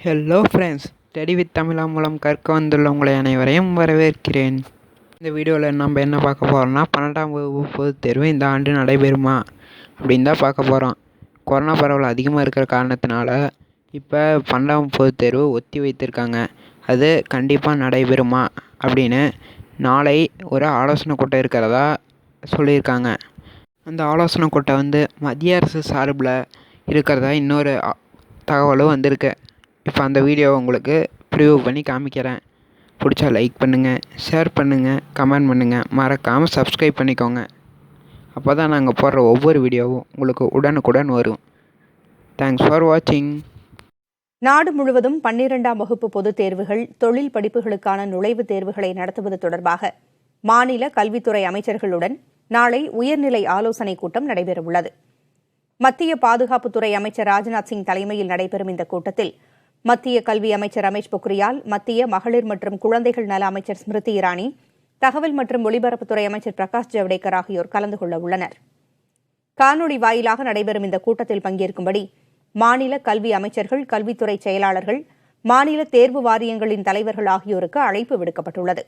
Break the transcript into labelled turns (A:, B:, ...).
A: Hello friends, study with தமிழா மூலம் கற்க வந்துள்ள உங்களை அனைவரையும் வரவேற்கிறேன். இந்த வீடியோவில் நம்ம என்ன பார்க்க போகிறோம்னா, 12ஆம் வகுப்பு பொதுத் தேர்வு இந்த ஆண்டு நடைபெறுமா அப்படின்னு தான் பார்க்க போகிறோம். கொரோனா பரவல் அதிகமாக இருக்கிற காரணத்தினால இப்போ 12ஆம் பொதுத் தேர்வு ஒத்தி வைத்திருக்காங்க. அது கண்டிப்பாக நடைபெறுமா அப்படின்னு நாளை ஒரு ஆலோசனை கூட்டம் இருக்கிறதா சொல்லியிருக்காங்க. அந்த ஆலோசனை கூட்டம் மத்திய அரசு சார்பில் இருக்கிறதா இன்னொரு தகவலும் வந்திருக்கு. இப்போ அந்த வீடியோவை உங்களுக்கு ப்ரிவ்யூ பண்ணி காமிக்கிறேன். பிடிச்சா லைக் பண்ணுங்கள், ஷேர் பண்ணுங்கள், கமெண்ட் பண்ணுங்கள், மறக்காமல் சப்ஸ்கிரைப் பண்ணிக்கோங்க. அப்போ தான் நாங்கள் போடுற ஒவ்வொரு வீடியோவும் உங்களுக்கு உடனுக்குடன் வரும். தேங்க்ஸ் ஃபார் வாட்சிங்.
B: நாடு முழுவதும் 12ஆம் வகுப்பு பொதுத் தேர்வுகள், தொழில் படிப்புகளுக்கான நுழைவுத் தேர்வுகளை நடத்துவது தொடர்பாக மாநில கல்வித்துறை அமைச்சர்களுடன் நாளை உயர்நிலை ஆலோசனைக் கூட்டம் நடைபெறவுள்ளது. மத்திய பாதுகாப்புத்துறை அமைச்சர் ராஜ்நாத் சிங் தலைமையில் நடைபெறும் இந்த கூட்டத்தில் மத்திய கல்வி அமைச்சர் ரமேஷ் பொக்ரியால், மத்திய மகளிர் மற்றும் குழந்தைகள் நல அமைச்சர் ஸ்மிருதி இரானி, தகவல் மற்றும் ஒலிபரப்புத்துறை அமைச்சர் பிரகாஷ் ஜவடேகர் ஆகியோர் கலந்து கொள்ள உள்ளனர். காணொலி வாயிலாக நடைபெறும் இந்த கூட்டத்தில் பங்கேற்கும்படி மாநில கல்வி அமைச்சர்கள், கல்வித்துறை செயலாளர்கள், மாநில தேர்வு வாரியங்களின் தலைவர்கள் ஆகியோருக்கு அழைப்பு விடுக்கப்பட்டுள்ளது.